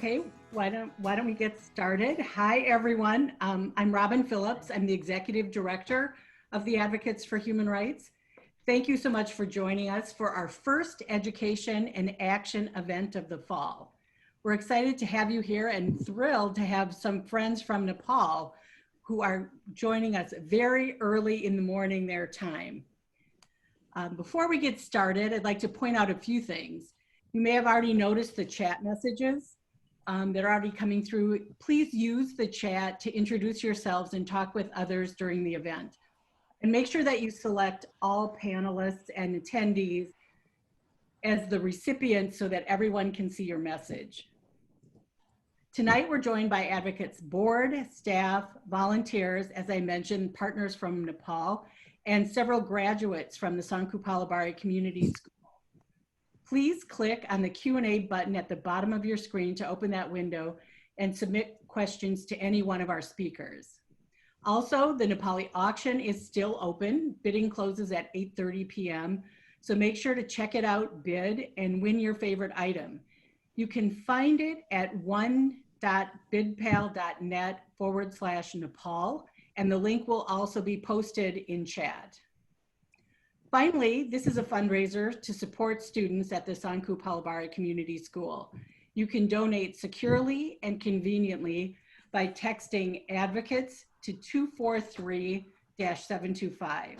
Okay, why don't we get started? Hi, everyone. I'm Robin Phillips. I'm the Executive Director of the Advocates for Human Rights. Thank you so much for joining us for our first education and action event of the fall. We're excited to have you here and thrilled to have some friends from Nepal who are joining us very early in the morning their time. Before we get started, I'd like to point out a few things. You may have already noticed the chat messages that are already coming through. Please use the chat to introduce yourselves and talk with others during the event. And make sure that you select all panelists and attendees as the recipients so that everyone can see your message. Tonight, we're joined by Advocates Board, staff, volunteers, as I mentioned, partners from Nepal, and several graduates from the Sanku Palabari Community School. Please click on the Q&A button at the bottom of your screen to open that window and submit questions to any one of our speakers. Also, the Nepali auction is still open. Bidding closes at 8:30 p.m. So make sure to check it out, bid, and win your favorite item. You can find it at one.bidpal.net/Nepal, and the link will also be posted in chat. Finally, this is a fundraiser to support students at the Sanku Palabari Community School. You can donate securely and conveniently by texting advocates to 243-725.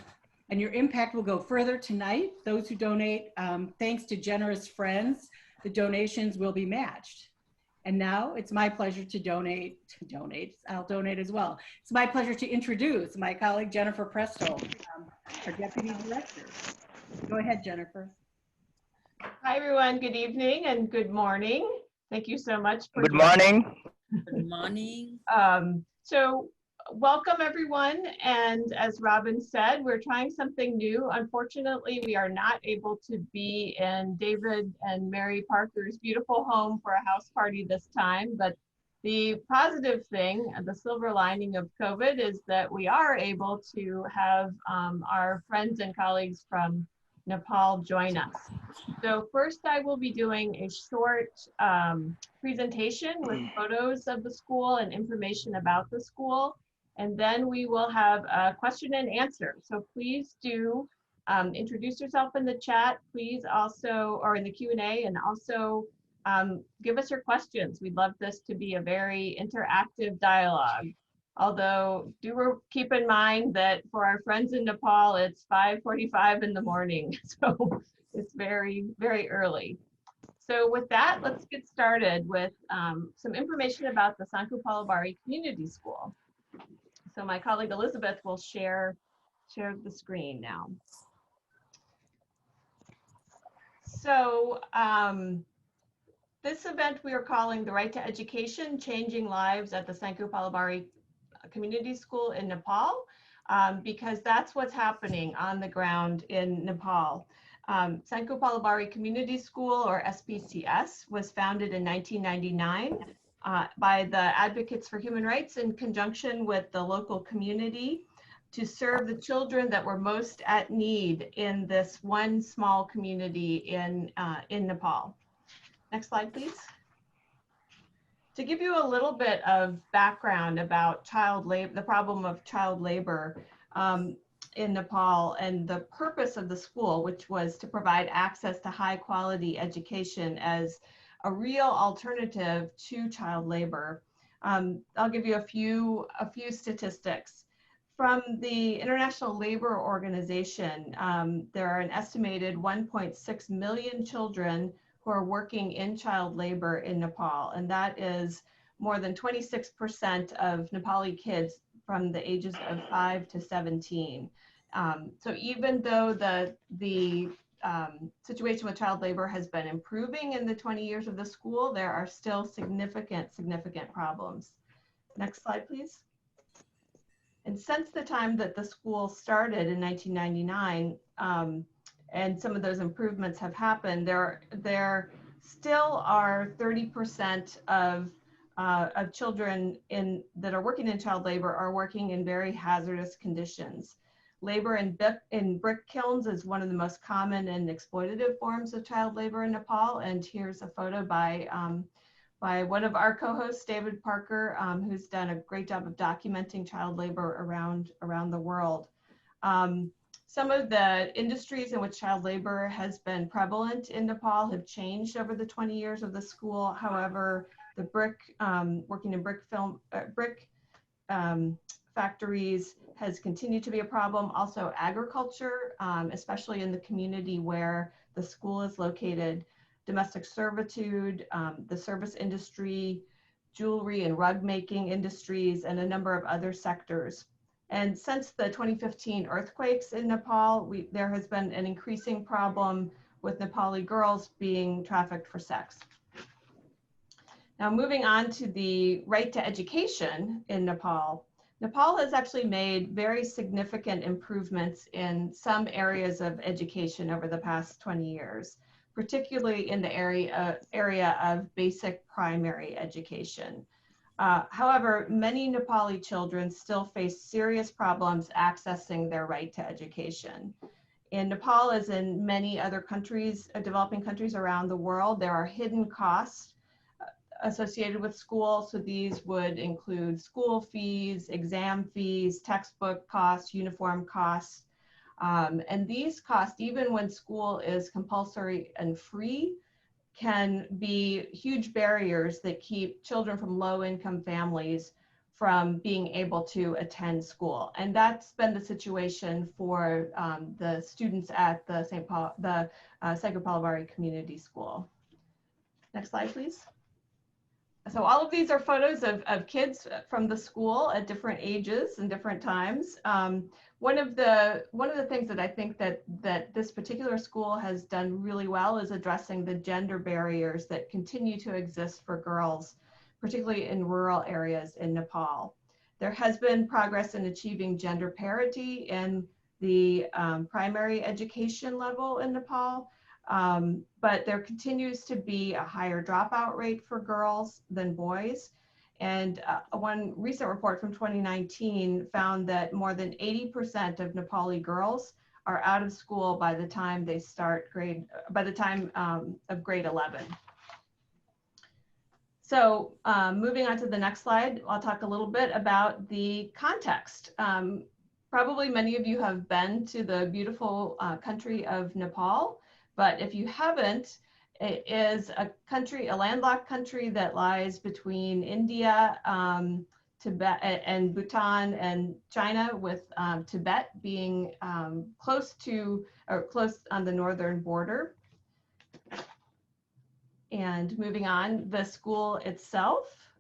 And your impact will go further tonight. Those who donate, thanks to generous friends, the donations will be matched. And now it's my pleasure to donate. I'll donate as well. It's my pleasure to introduce my colleague, Jennifer Presto, our Deputy Director. Go ahead, Jennifer. Hi, everyone. Good evening and good morning. Thank you so much for Good morning. Good morning. So welcome, everyone. And as Robin said, we're trying something new. Unfortunately, we are not able to be in David and Mary Parker's beautiful home for a house party this time. But the positive thing, the silver lining of COVID, is that we are able to have our friends and colleagues from Nepal join us. So first I will be doing a short presentation with photos of the school and information about the school. And then we will have a question and answer. So please do introduce yourself in the chat, please also, or in the Q&A, and also give us your questions. We'd love this to be a very interactive dialogue. Although do keep in mind that for our friends in Nepal, it's 5:45 in the morning. So it's very, very early. So with that, let's get started with some information about the Sanku Palabari Community School. So my colleague Elizabeth will share the screen now. So this event we are calling The Right to Education, Changing Lives at the Sanku Palabari Community School in Nepal, because that's what's happening on the ground in Nepal. Sanku Palabari Community School, or SPCS, was founded in 1999 by the Advocates for Human Rights in conjunction with the local community to serve the children that were most at need in this one small community in Nepal. Next slide, please. To give you a little bit of background about child labor, the problem of child labor in Nepal, and the purpose of the school, which was to provide access to high quality education as a real alternative to child labor. I'll give you a few statistics. From the International Labor Organization, there are an estimated 1.6 million children who are working in child labor in Nepal, and that is more than 26% of Nepali kids from the ages of 5 to 17. So even though the situation with child labor has been improving in the 20 years of the school, there are still significant problems. Next slide, please. And since the time that the school started in 1999, and some of those improvements have happened, there still are 30% of children that are working in child labor are working in very hazardous conditions. Labor in brick kilns is one of the most common and exploitative forms of child labor in Nepal. And here's a photo by by one of our co-hosts, David Parker, who's done a great job of documenting child labor around the world. Some of the industries in which child labor has been prevalent in Nepal have changed over the 20 years of the school. However, the working in brick factories has continued to be a problem. Also agriculture, especially in the community where the school is located, domestic servitude, the service industry, jewelry and rug making industries, and a number of other sectors. And since the 2015 earthquakes in Nepal, there has been an increasing problem with Nepali girls being trafficked for sex. Now, moving on to the right to education in Nepal. Nepal has actually made very significant improvements in some areas of education over the past 20 years, particularly in the area of basic primary education. However, many Nepali children still face serious problems accessing their right to education. In Nepal, as in many other countries, developing countries around the world, there are hidden costs associated with school. So these would include school fees, exam fees, textbook costs, uniform costs. And these costs, even when school is compulsory and free, can be huge barriers that keep children from low-income families from being able to attend school. And that's been the situation for the students at the Sankur Palabari Community School. Next slide, please. So all of these are photos of kids from the school at different ages and different times. One of the things that I think that this particular school has done really well is addressing the gender barriers that continue to exist for girls, particularly in rural areas in Nepal. There has been progress in achieving gender parity in the primary education level in Nepal. But there continues to be a higher dropout rate for girls than boys. And one recent report from 2019 found that more than 80% of Nepali girls are out of school by the time they start of grade 11. So moving on to the next slide, I'll talk a little bit about the context. Probably many of you have been to the beautiful country of Nepal. But if you haven't, it is a landlocked country that lies between India, Tibet, and Bhutan and China, with Tibet being close on the northern border. And moving on, the school itself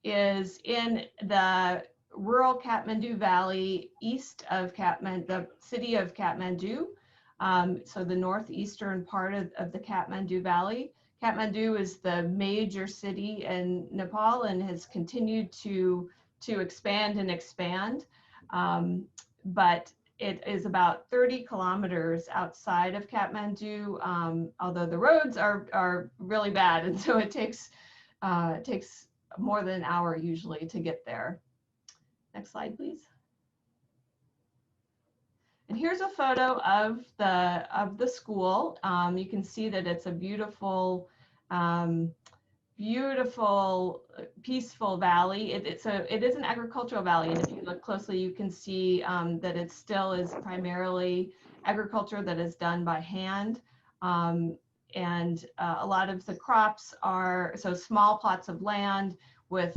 is in the rural Kathmandu Valley, east of the city of Kathmandu. So the northeastern part of the Kathmandu Valley. Kathmandu is the major city in Nepal and has continued to expand and expand. But it is about 30 kilometers outside of Kathmandu, although the roads are really bad. And so it takes more than an hour usually to get there. Next slide, please. And here's a photo of the school. You can see that it's a beautiful, beautiful, peaceful valley. It is an agricultural valley, and if you look closely, you can see that it still is primarily agriculture that is done by hand. And a lot of the crops are small plots of land with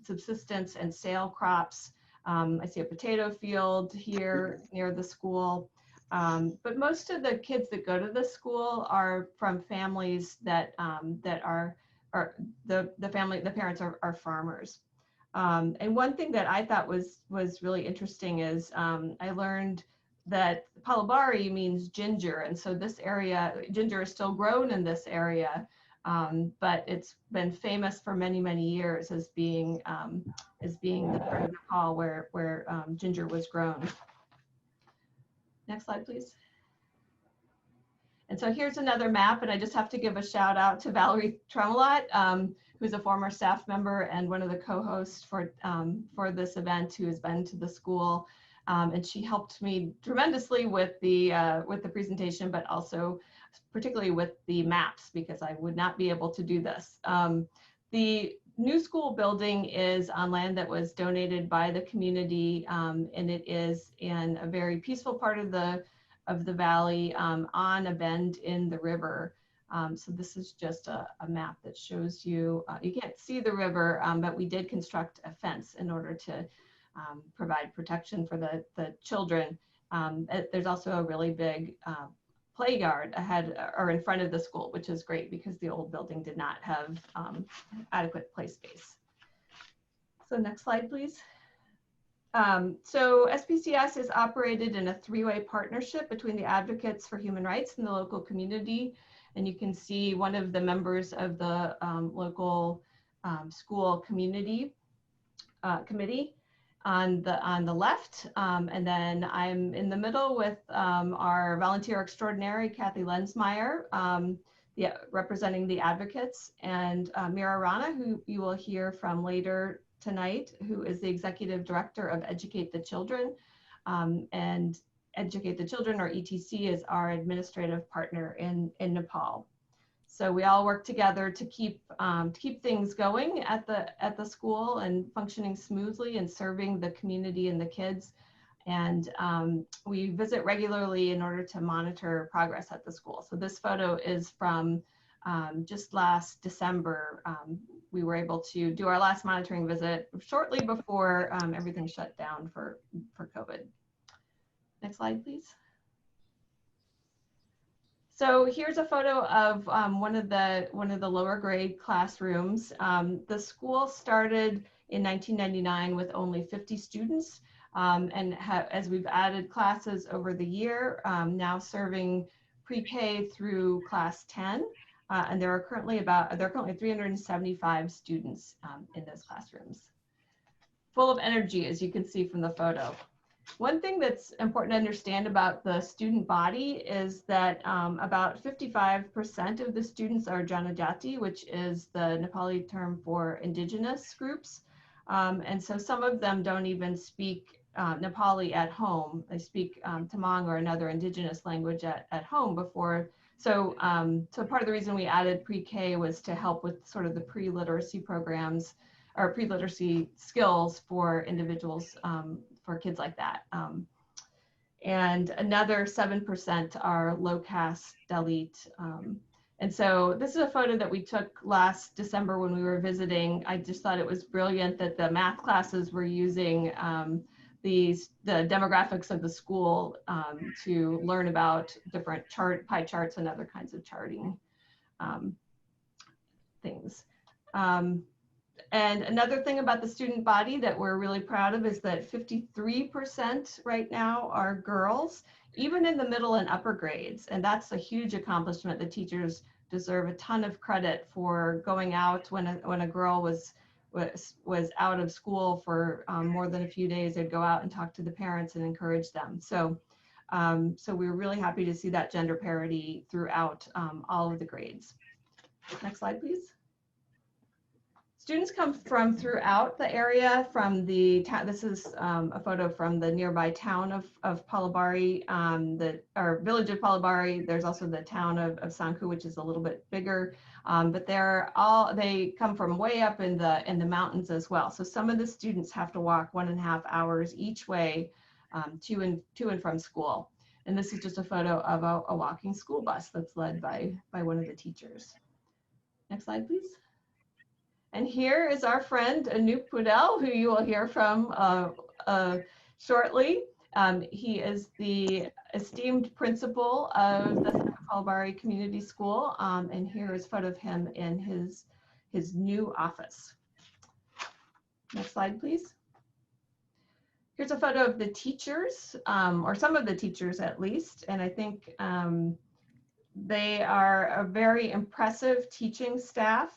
subsistence and sale crops. I see a potato field here near the school. But most of the kids that go to the school are from families that the parents are farmers. And one thing that I thought was really interesting is I learned that Palabari means ginger, and so this area, ginger is still grown in this area. But it's been famous for many, many years as being the part of Nepal where ginger was grown. Next slide, please. And so here's another map, and I just have to give a shout out to Valerie Tremolat, who's a former staff member and one of the co-hosts for this event, who has been to the school. And she helped me tremendously with the presentation, but also particularly with the maps, because I would not be able to do this. The new school building is on land that was donated by the community, and it is in a very peaceful part of the valley, on a bend in the river. So this is just a map that shows you, you can't see the river, but we did construct a fence in order to provide protection for the children. There's also a really big play yard ahead or in front of the school, which is great because the old building did not have adequate play space. So next slide, please. So SPCS is operated in a three-way partnership between the advocates for human rights and the local community. And you can see one of the members of the local school community committee on the left, and then I'm in the middle with our volunteer extraordinary, Kathy Lensmeyer, representing the advocates, and Mira Rana, who you will hear from later tonight, who is the executive director of Educate the Children. And Educate the Children, or ETC, is our administrative partner in Nepal. So we all work together to keep things going at the school and functioning smoothly and serving the community and the kids. And we visit regularly in order to monitor progress at the school. So this photo is from just last December. We were able to do our last monitoring visit shortly before everything shut down for COVID. Next slide, please. So here's a photo of one of the lower grade classrooms. The school started in 1999 with only 50 students, and as we've added classes over the year, now serving pre-K through class 10, and there are currently 375 students in those classrooms. Full of energy, as you can see from the photo. One thing that's important to understand about the student body is that about 55% of the students are Janajati, which is the Nepali term for indigenous groups. And so some of them don't even speak Nepali at home. They speak Tamang or another indigenous language at home before. So part of the reason we added pre-K was to help with sort of the pre-literacy programs or pre-literacy skills for individuals, for kids like that. And another 7% are low caste Dalit. And so this is a photo that we took last December when we were visiting. I just thought it was brilliant that the math classes were using the demographics of the school to learn about different pie charts and other kinds of charting things. And another thing about the student body that we're really proud of is that 53% right now are girls, even in the middle and upper grades. And that's a huge accomplishment. The teachers deserve a ton of credit for going out when a girl was out of school for more than a few days. They'd go out and talk to the parents and encourage them. So we're really happy to see that gender parity throughout all of the grades. Next slide, please. Students come from throughout the area, from the town. This is a photo from the nearby town of Palabari, or village of Palabari. There's also the town of Sanku, which is a little bit bigger, but they come from way up in the mountains as well. So some of the students have to walk 1.5 hours each way to and from school. And this is just a photo of a walking school bus that's led by one of the teachers. Next slide, please. And here is our friend Anoop Pudel, who you will hear from shortly. He is the esteemed principal of the Palabari Community School, and here is a photo of him in his new office. Next slide, please. Here's a photo of the teachers, or some of the teachers at least, and I think they are a very impressive teaching staff.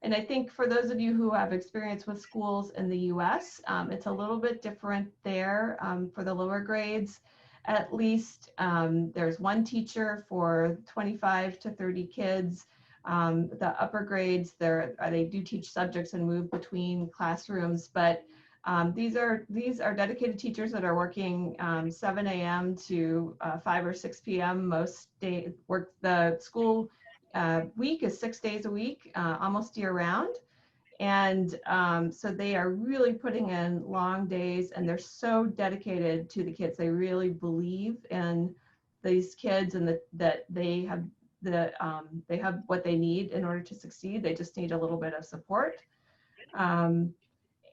And I think for those of you who have experience with schools in the US, it's a little bit different there for the lower grades. At least there's one teacher for 25 to 30 kids. The upper grades, they do teach subjects and move between classrooms, but These are dedicated teachers that are working 7 a.m. to 5 or 6 p.m. most days. The school week is 6 days a week, almost year round. And so they are really putting in long days, and they're so dedicated to the kids. They really believe in these kids, and that they have what they need in order to succeed. They just need a little bit of support.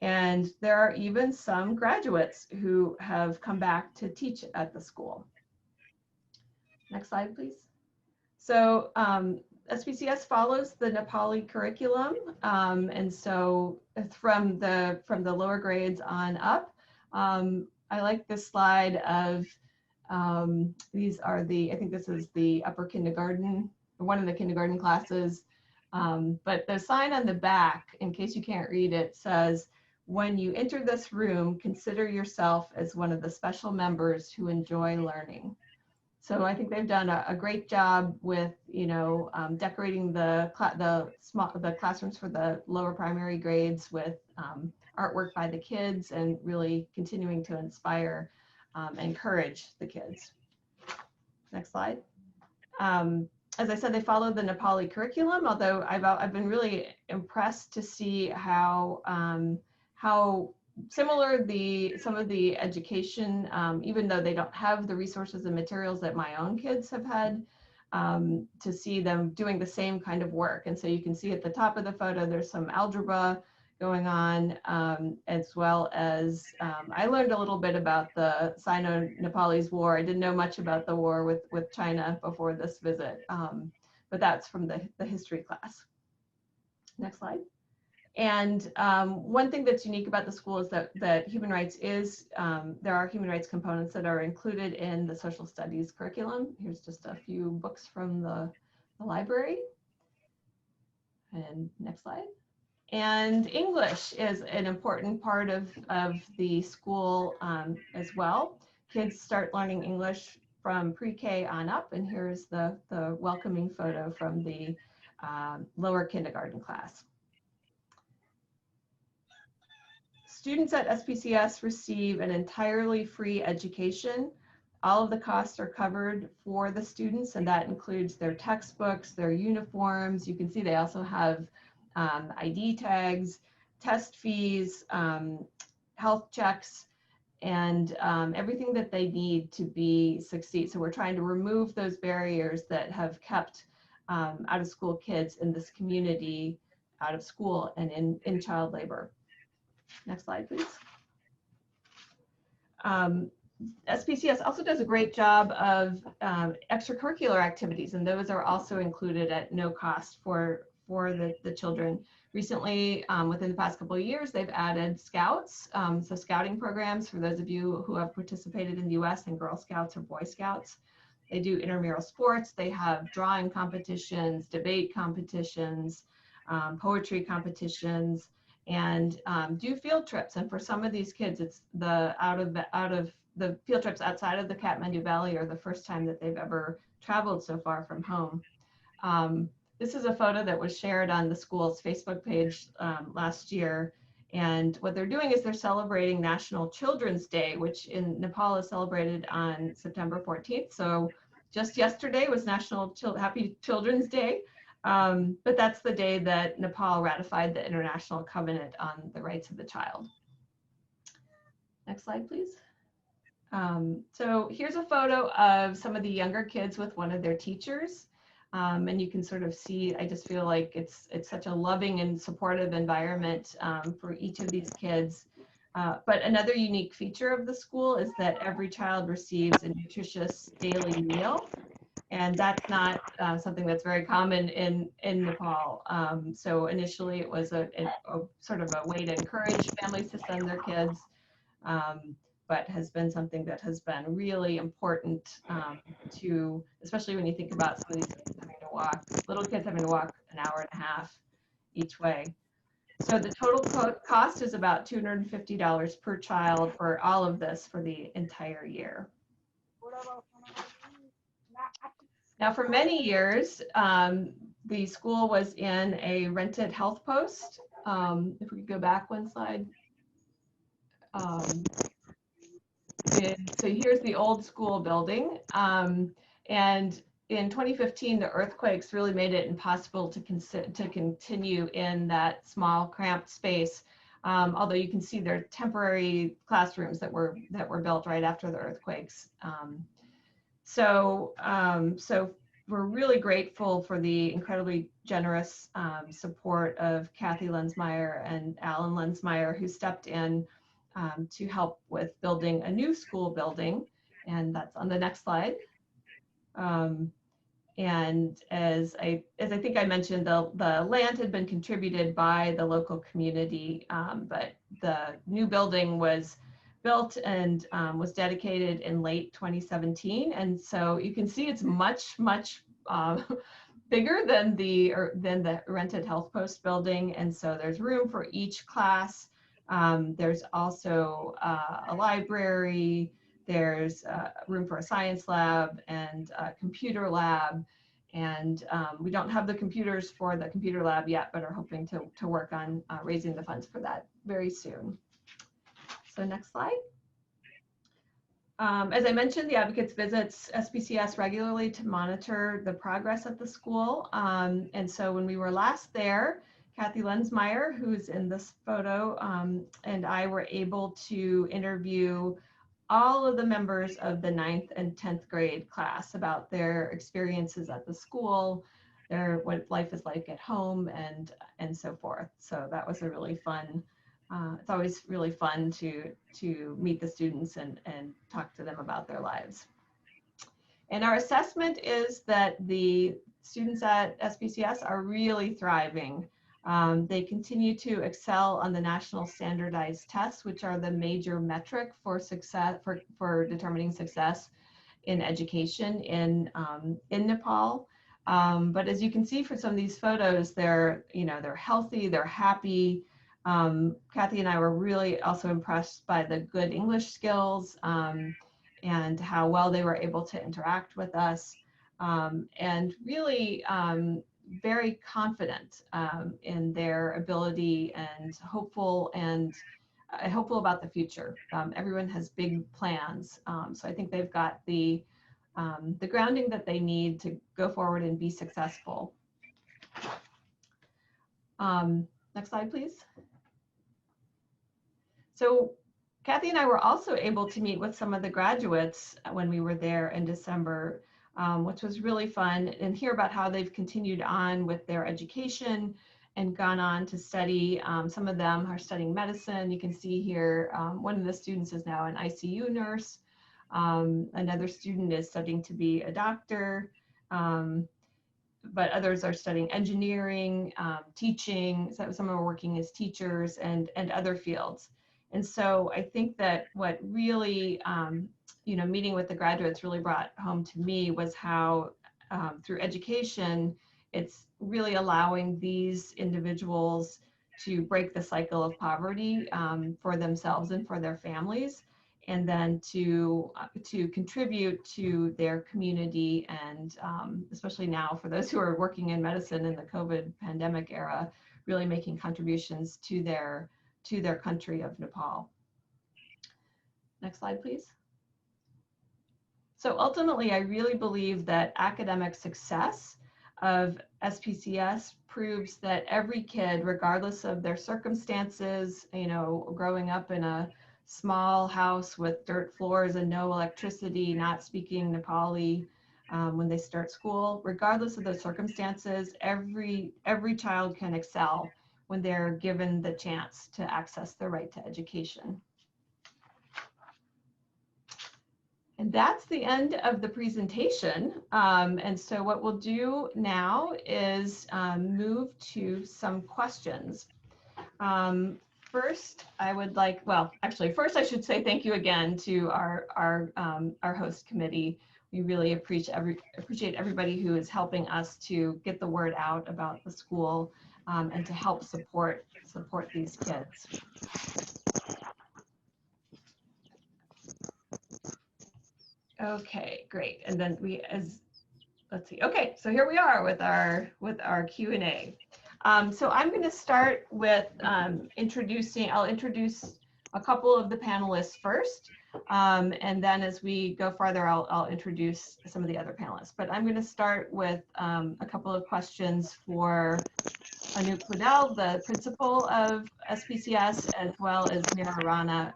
And there are even some graduates who have come back to teach at the school. Next slide, please. So SPCS follows the Nepali curriculum, and so from the lower grades on up. I like this slide of these are I think this is the upper kindergarten, one of the kindergarten classes. But the sign on the back, in case you can't read it, says, "When you enter this room, consider yourself as one of the special members who enjoy learning." So I think they've done a great job with, decorating the classrooms for the lower primary grades with artwork by the kids, and really continuing to inspire and encourage the kids. Next slide. As I said, they follow the Nepali curriculum, although I've been really impressed to see how similar some of the education, even though they don't have the resources and materials that my own kids have had, to see them doing the same kind of work. And so you can see at the top of the photo, there's some algebra going on, as well as I learned a little bit about the Sino-Nepalese War. I didn't know much about the war with China before this visit, but that's from the history class. Next slide. And one thing that's unique about the school is that human rights there are human rights components that are included in the social studies curriculum. Here's just a few books from the library. And next slide. And English is an important part of the school as well. Kids start learning English from pre-K on up, and here's the welcoming photo from the lower kindergarten class. Students at SPCS receive an entirely free education. All of the costs are covered for the students, and that includes their textbooks, their uniforms. You can see they also have ID tags, test fees, health checks, and everything that they need to succeed. So we're trying to remove those barriers that have kept out of school kids in this community out of school and in child labor. Next slide, please. SPCS also does a great job of extracurricular activities, and those are also included at no cost for the children. Recently, within the past couple of years, they've added Scouts, so scouting programs for those of you who have participated in the US and Girl Scouts or Boy Scouts. They do intramural sports. They have drawing competitions, debate competitions, poetry competitions, and do field trips. And for some of these kids, it's out of the field trips outside of the Kathmandu Valley are the first time that they've ever traveled so far from home. This is a photo that was shared on the school's Facebook page last year. And what they're doing is they're celebrating National Children's Day, which in Nepal is celebrated on September 14th. So just yesterday was Happy Children's Day. But that's the day that Nepal ratified the International Covenant on the Rights of the Child. Next slide, please. So here's a photo of some of the younger kids with one of their teachers. And you can sort of see, I just feel like it's such a loving and supportive environment for each of these kids. But another unique feature of the school is that every child receives a nutritious daily meal. And that's not something that's very common in Nepal. So initially it was a sort of a way to encourage families to send their kids, but has been something that has been really important to, especially when you think about some of these kids having to walk, little kids having to walk an hour and a half each way. So the total cost is about $250 per child for all of this for the entire year. Now, for many years, the school was in a rented health post. If we could go back one slide. So here's the old school building. And in 2015, the earthquakes really made it impossible to continue in that small, cramped space. Although you can see there are temporary classrooms that were built right after the earthquakes. So we're really grateful for the incredibly generous support of Kathy Lensmeyer and Alan Lensmeyer, who stepped in to help with building a new school building. And that's on the next slide. And as I think I mentioned, the land had been contributed by the local community, but the new building was built and was dedicated in late 2017. And so you can see it's much bigger than the rented health post building. And so there's room for each class. There's also a library. There's room for a science lab and a computer lab. And we don't have the computers for the computer lab yet, but are hoping to work on raising the funds for that very soon. So next slide. As I mentioned, the Advocates visits SPCS regularly to monitor the progress at the school. And so when we were last there, Kathy Lensmeyer, who's in this photo, and I were able to interview all of the members of the 9th and 10th grade class about their experiences at the school, what life is like at home, and so forth. So that was a really fun. It's always really fun to meet the students and talk to them about their lives. And our assessment is that the students at SPCS are really thriving. They continue to excel on the national standardized tests, which are the major metric for success, for determining success in education in Nepal. But as you can see from some of these photos, they're healthy, they're happy. Kathy and I were really also impressed by the good English skills and how well they were able to interact with us, and really very confident in their ability and hopeful about the future. Everyone has big plans, so I think they've got the grounding that they need to go forward and be successful. Next slide, please. So Kathy and I were also able to meet with some of the graduates when we were there in December, which was really fun, and hear about how they've continued on with their education and gone on to study. Some of them are studying medicine. You can see here, one of the students is now an ICU nurse. Another student is studying to be a doctor, but others are studying engineering, teaching. So some are working as teachers and other fields. And so I think that what really, meeting with the graduates really brought home to me was how through education, it's really allowing these individuals to break the cycle of poverty for themselves and for their families, and then to contribute to their community, and especially now for those who are working in medicine in the COVID pandemic era, really making contributions to their country of Nepal. Next slide, please. So ultimately, I really believe that academic success of SPCS proves that every kid, regardless of their circumstances, growing up in a small house with dirt floors and no electricity, not speaking Nepali when they start school, regardless of those circumstances, every child can excel when they're given the chance to access their right to education. And that's the end of the presentation. And so what we'll do now is move to some questions. First, I would like, first I should say thank you again to our host committee. We really appreciate everybody who is helping us to get the word out about the school and to help support these kids. Okay, great. And then let's see. Okay, so here we are with our Q&A. So I'm going to start with I'll introduce a couple of the panelists first. And then as we go farther, I'll introduce some of the other panelists. But I'm going to start with a couple of questions for Anoop Pudel, the principal of SPCS, as well as Mira Rana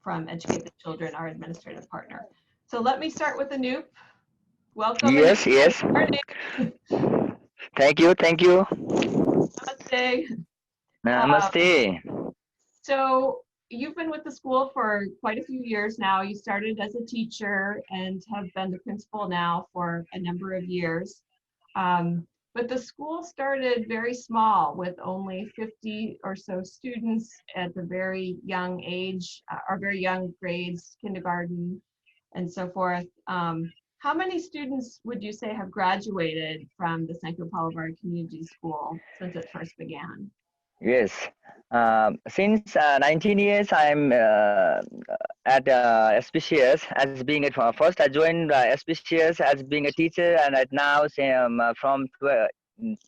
from Educate the Children, our administrative partner. So let me start with Anoop. Welcome. Yes, yes. Thank you, thank you. Namaste. Namaste. So you've been with the school for quite a few years now. You started as a teacher and have been the principal now for a number of years. But the school started very small with only 50 or so students at the very young age, or very young grades, kindergarten and so forth. How many students would you say have graduated from the Sanko Palavari Community School since it first began? Yes. Since 19 years, I'm at SPCS as being first. I joined SPCS as being a teacher, and right now, from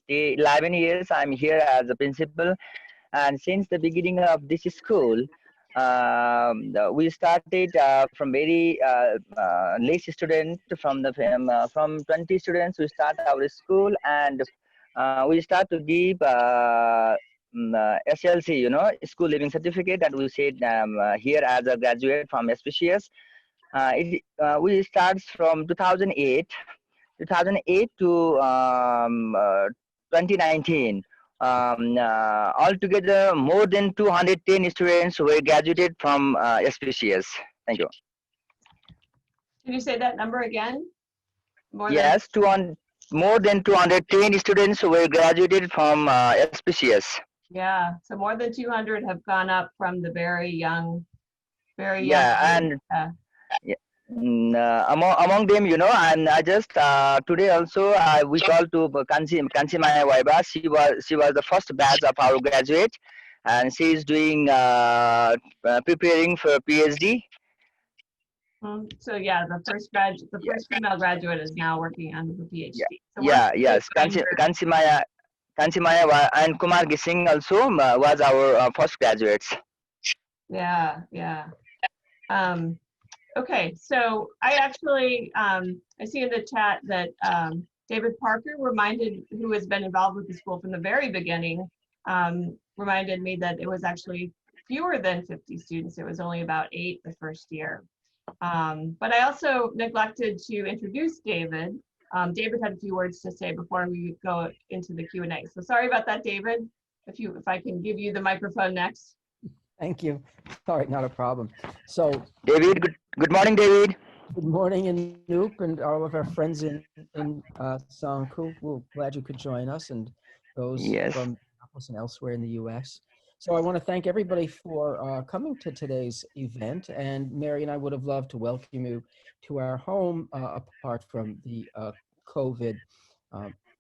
11 years, I'm here as a principal. And since the beginning of this school, we started from very late student from 20 students. We start our school, and we start to give SLC, school living certificate, that we said here as a graduate from SPCS. We start from 2008 to 2019. Altogether, more than 210 students were graduated from SPCS. Thank you. Can you say that number again? Yes, more than 210 students were graduated from SPCS. Yeah, so more than 200 have gone up from the very young And among them, and I just today also we called to Kansi Maya Waiba. She was the first batch of our graduate, and she is doing preparing for PhD. So yeah, the first female graduate is now working on the PhD. So Yes, Kansi Maya and Kumar Gising also was our first graduates. Yeah. Okay, so I actually, I see in the chat that David Parker who has been involved with the school from the very beginning, reminded me that it was actually fewer than 50 students. It was only about 8 the first year. But I also neglected to introduce David. David had a few words to say before we go into the Q&A. So sorry about that, David. If I can give you the microphone next. Thank you. All right, not a problem. So, David, good morning, David. Good morning, Anoop, and all of our friends in Sanku. We're glad you could join us, and those from Minneapolis and elsewhere in the U.S. So I want to thank everybody for coming to today's event. And Mary and I would have loved to welcome you to our home, apart from the COVID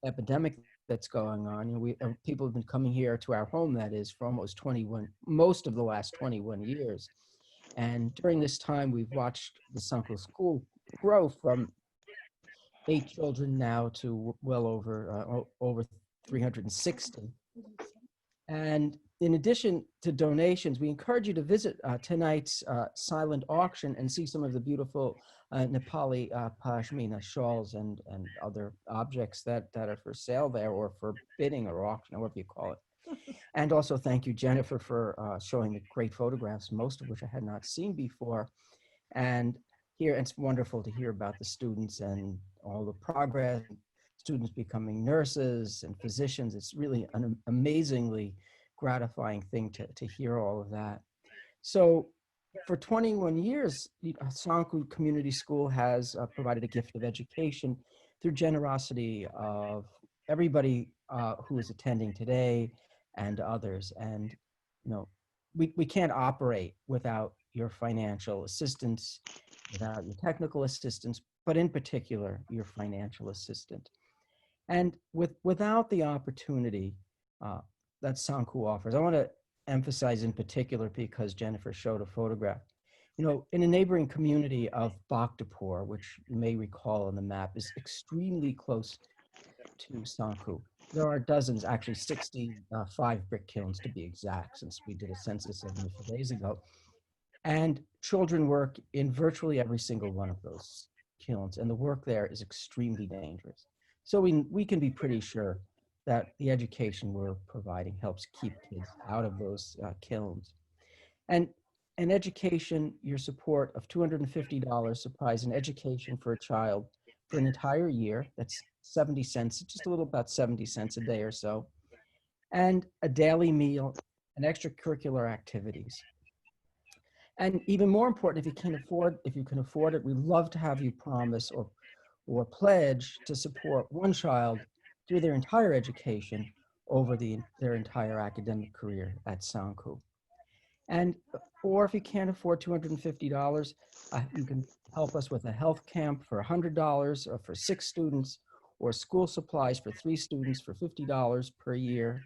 epidemic that's going on. People have been coming here to our home, that is, for most of the last 21 years. And during this time, we've watched the Sanko School grow from 8 children now to well over 360. And in addition to donations, we encourage you to visit tonight's silent auction and see some of the beautiful Nepali pashmina shawls and other objects that are for sale there, or for bidding or auction, or whatever you call it. And also thank you, Jennifer, for showing the great photographs, most of which I had not seen before. And here, it's wonderful to hear about the students and all the progress, students becoming nurses and physicians. It's really an amazingly gratifying thing to hear all of that. So for 21 years, Sanku Community School has provided a gift of education through generosity of everybody who is attending today and others. And we can't operate without your financial assistance, without your technical assistance, but in particular your financial assistance. And without the opportunity that Sanku offers, I want to emphasize in particular, because Jennifer showed a photograph, in a neighboring community of Bhaktapur, which you may recall on the map, is extremely close to Sanku. there are dozens, actually 65 brick kilns to be exact, since we did a census of them a few days ago. And children work in virtually every single one of those kilns, and the work there is extremely dangerous. So we can be pretty sure that the education we're providing helps keep kids out of those kilns. And an education, your support of $250 supplies an education for a child for an entire year. That's 70 cents, just a little about 70 cents a day or so, and a daily meal and extracurricular activities. And even more important, if you can afford it, we'd love to have you promise or pledge to support one child through their entire education over their entire academic career at Sanku. And or if you can't afford $250, you can help us with a health camp for $100 or for 6 students, or school supplies for 3 students for $50 per year.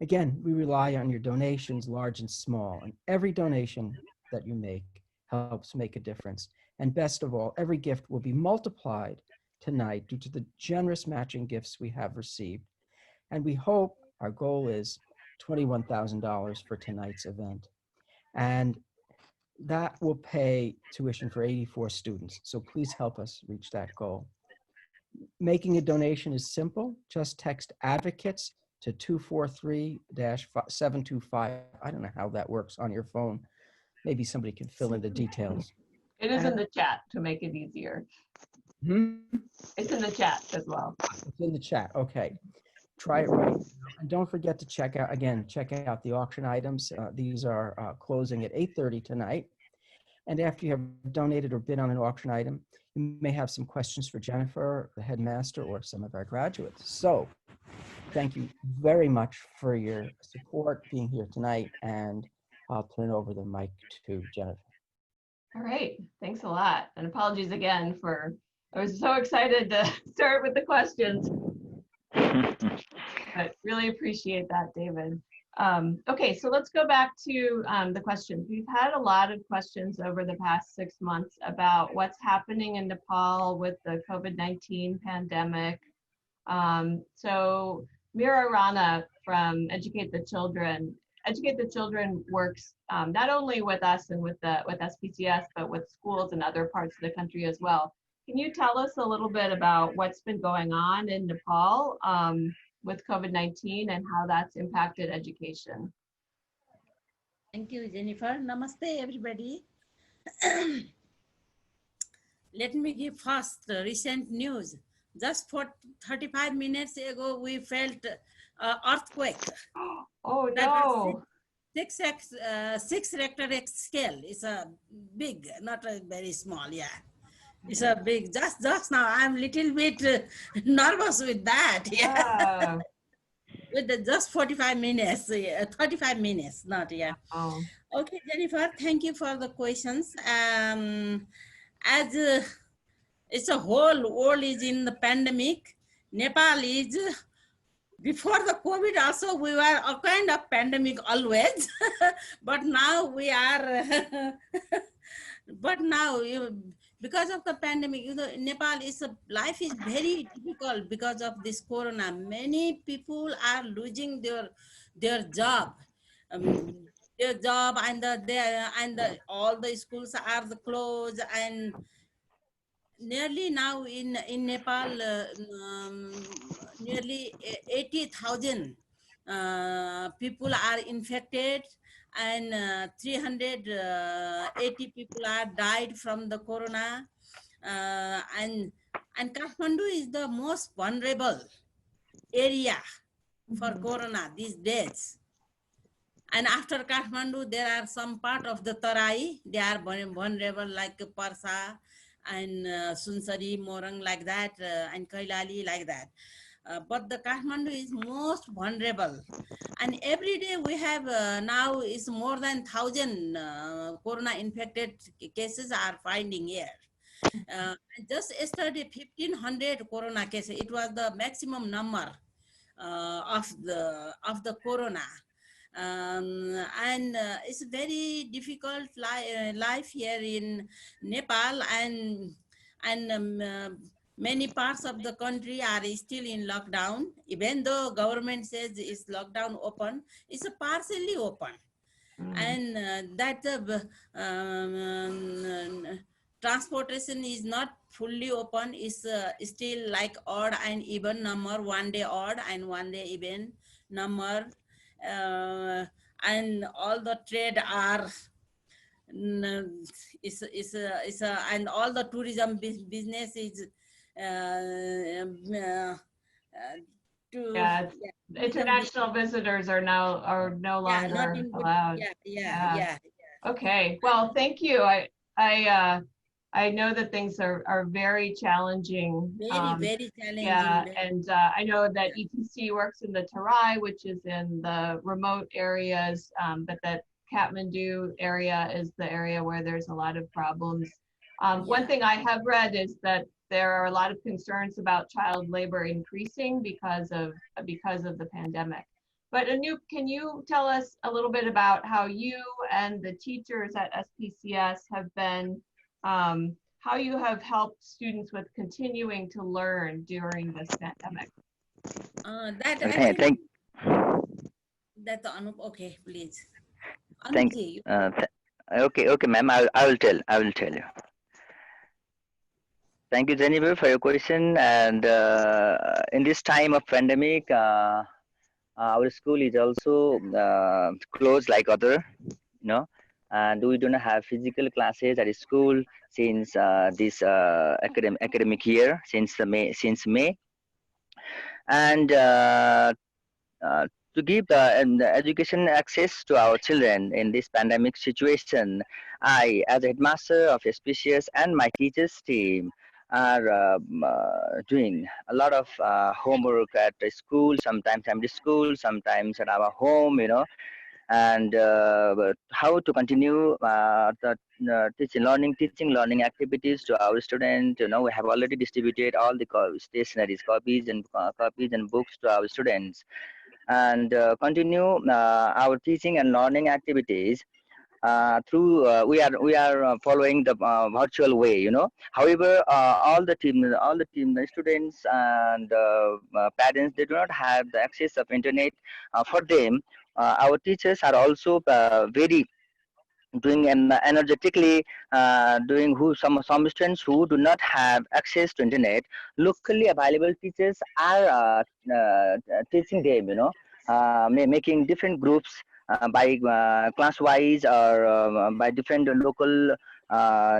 Again, we rely on your donations, large and small, and every donation that you make helps make a difference. And best of all, every gift will be multiplied tonight due to the generous matching gifts we have received. And we hope, our goal is $21,000 for tonight's event. And that will pay tuition for 84 students. So please help us reach that goal. Making a donation is simple. Just text advocates to 243-725. I don't know how that works on your phone. Maybe somebody can fill in the details. It is in the chat to make it easier. It's in the chat as well. It's in the chat. Okay. Try it right now. And don't forget to check out the auction items. These are closing at 8:30 tonight. And after you have donated or bid on an auction item, you may have some questions for Jennifer, the headmaster, or some of our graduates. So thank you very much for your support being here tonight. And I'll turn over the mic to Jennifer. All right, thanks a lot. And apologies again I was so excited to start with the questions. But really appreciate that, David. Okay, so let's go back to the questions. We've had a lot of questions over the past 6 months about what's happening in Nepal with the COVID-19 pandemic. So Mira Rana from Educate the Children works not only with us and with SPCS, but with schools in other parts of the country as well. Can you tell us a little bit about what's been going on in Nepal with COVID-19 and how that's impacted education? Thank you, Jennifer. Namaste, everybody. Let me give first recent news. Just for 35 minutes ago, we felt earthquake. Oh no! 6 Richter scale. It's a big, not a very small. Yeah, it's a big. Just now, I'm little bit nervous with that. Yeah. With the just 45 minutes, 35 minutes, not yeah. Oh. Okay, Jennifer, thank you for the questions. As it's a whole world is in the pandemic, Nepal is, before the COVID also, we were a kind of pandemic always, but now we are, but now because of the pandemic, Nepal life is very difficult because of this corona. Many people are losing their job. Their job and all the schools are closed, and nearly now in Nepal, nearly 80,000 people are infected, and 380 people are died from the corona, and Kathmandu is the most vulnerable area for corona these days. And after Kathmandu, there are some part of the Tarai, they are vulnerable, like Parsa and Sunsari, Morang, like that, and Kailali, like that. But the Kathmandu is most vulnerable. And every day we have now is more than 1,000 corona infected cases are finding here. Just yesterday, 1,500 corona cases. It was the maximum number of the corona. And it's very difficult life here in Nepal, and Many parts of the country are still in lockdown. Even though government says it's lockdown open, it's a partially open. And that transportation is not fully open, is still like odd and even number, one day odd and one day even number. And all the trade are and all the tourism business is to Yeah, international visitors are no yeah, not longer in good, allowed. yeah, yeah, Yeah. yeah. Okay. Well, thank you. I know that things are very challenging. Very, very challenging. Yeah, and I know that ETC works in the Tarai, which is in the remote areas, but that Kathmandu area is the area where there's a lot of problems. One thing I have read is that there are a lot of concerns about child labor increasing because of the pandemic. But Anoop, can you tell us a little bit about how you and the teachers at SPCS have been how you have helped students with continuing to learn during this pandemic? That Okay, actually, that Anup, okay, please. thank, Anupji, okay, ma'am. I will tell you. Thank you, Jennifer, for your question. And in this time of pandemic, our school is also closed like other, and we don't have physical classes at school since this academic year, since May, and to give education access to our children in this pandemic situation, I, as a headmaster of SPCS, and my teachers team are doing a lot of homework at the school, sometimes at the school, sometimes at our home, and how to continue the teaching learning activities to our students. We have already distributed all the stationaries, copies and books to our students, and continue our teaching and learning activities through we are following the virtual way. However, all the team the students and parents, they do not have the access of internet. For them, our teachers are also very doing energetically, doing who some students who do not have access to internet. Locally available teachers are teaching them, making different groups by class wise, or by different local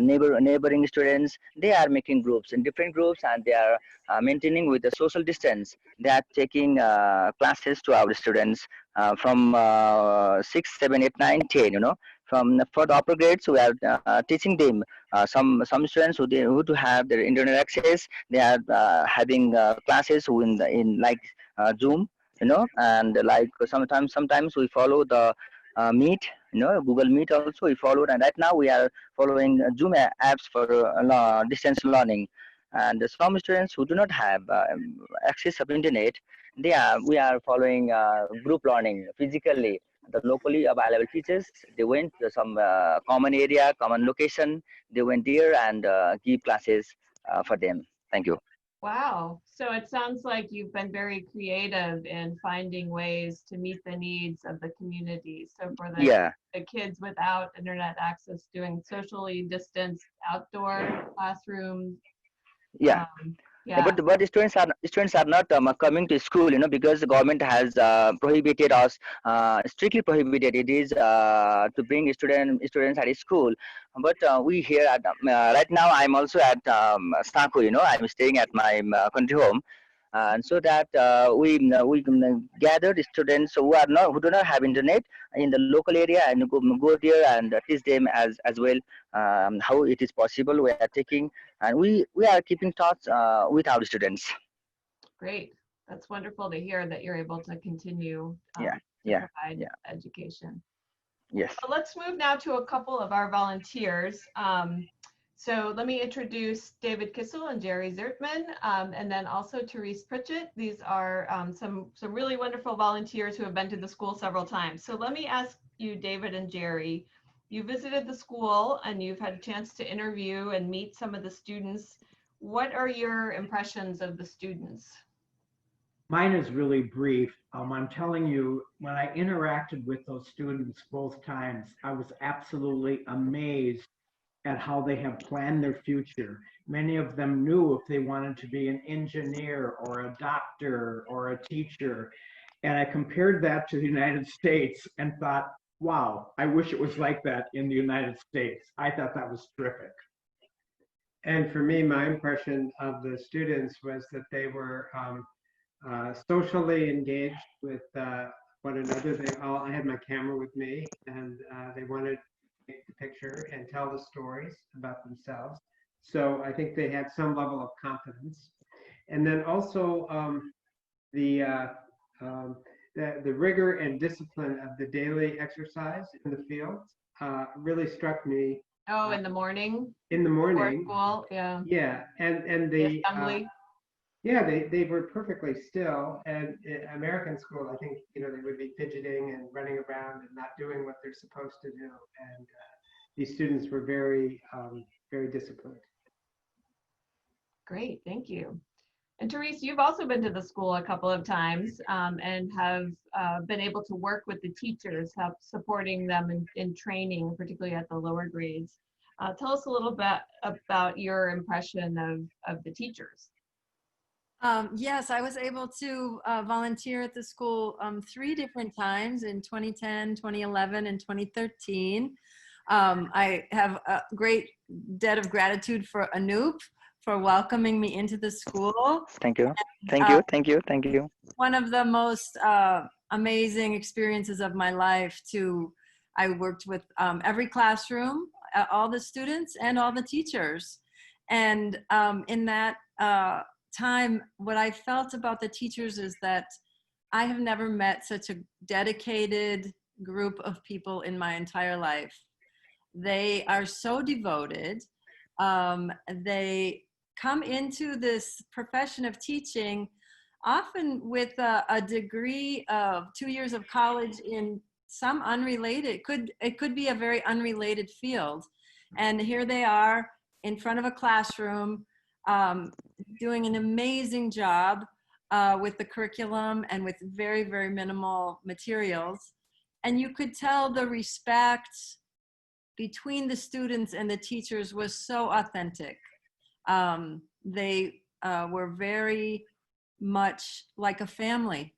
neighboring students. They are making groups in different groups, and they are maintaining with the social distance. They are taking classes to our students from 6, 7, 8, 9, 10. From for the upper grades, we are teaching them. Some students who do have their internet access, they are having classes in like Zoom, and like sometimes we follow the Meet, Google Meet also we followed, and right now we are following Zoom apps for distance learning. And some students who do not have access of internet, we are following group learning physically. The locally available teachers, they went to some common area, common location. They went there and give classes for them. Thank you. Wow. So it sounds like you've been very creative in finding ways to meet the needs of the community. So for Yeah, the kids without internet access, doing socially distanced outdoor classrooms. yeah. Yeah. But students are not coming to school, because the government has prohibited us, strictly prohibited. It is to bring students at school. But we here at right now, I'm also at Sako. I'm staying at my country home, and so that we gather the students who do not have internet in the local area, and go there and teach them as well, how it is possible. We are taking, and we are keeping touch with our students. Great. That's wonderful to hear that you're able to continue Yeah, to yeah, provide yeah. education. Yes. Well, let's move now to a couple of our volunteers. So let me introduce David Kissel and Jerry Zertman, and then also Therese Pritchett. These are some really wonderful volunteers who have been to the school several times. So let me ask you, David and Jerry, you visited the school and you've had a chance to interview and meet some of the students. what are your impressions of the students? Mine is really brief. I'm telling you, when I interacted with those students both times, I was absolutely amazed at how they have planned their future. Many of them knew if they wanted to be an engineer or a doctor or a teacher. And I compared that to the United States and thought, wow, I wish it was like that in the United States. I thought that was terrific. And for me, my impression of the students was that they were socially engaged with one another. I had my camera with me, and they wanted to take the picture and tell the stories about themselves. So I think they had some level of confidence. And then also the rigor and discipline of the daily exercise in the field really struck me. Oh, in the morning? In the morning. School, yeah. Yeah, and the assembly. yeah, they were perfectly still. And in American school, I think, they would be fidgeting and running around and not doing what they're supposed to do. And these students were very, very disciplined. Great, thank you. And Therese, you've also been to the school a couple of times and have been able to work with the teachers, help supporting them in training, particularly at the lower grades. Tell us a little bit about your impression of the teachers. Yes, I was able to volunteer at the school 3 different times in 2010, 2011, and 2013. I have a great debt of gratitude for Anoop for welcoming me into the school. Thank you. Thank you. Thank you. Thank you. One of the most amazing experiences of my life I worked with every classroom, all the students and all the teachers. And in that time, what I felt about the teachers is that I have never met such a dedicated group of people in my entire life. They are so devoted. They come into this profession of teaching often with a degree of 2 years of college in some unrelated, it could be a very unrelated field. And here they are in front of a classroom doing an amazing job with the curriculum and with very, very minimal materials. And you could tell the respect between the students and the teachers was so authentic. They were very much like a family.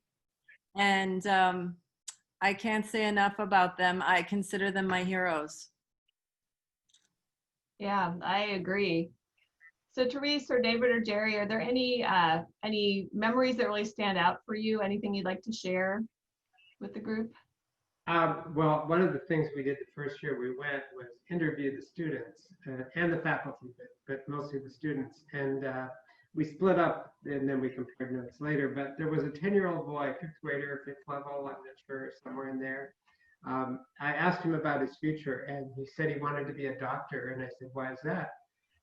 And I can't say enough about them. I consider them my heroes. Yeah, I agree. So Therese or David or Jerry, are there any memories that really stand out for you? Anything you'd like to share with the group? Well, one of the things we did the first year we went was interview the students and the faculty, but mostly the students. And we split up and then we compared notes later. But there was a 10-year-old boy, 5th grader, 5th level, I'm not sure, somewhere in there. I asked him about his future and he said he wanted to be a doctor. And I said, why is that?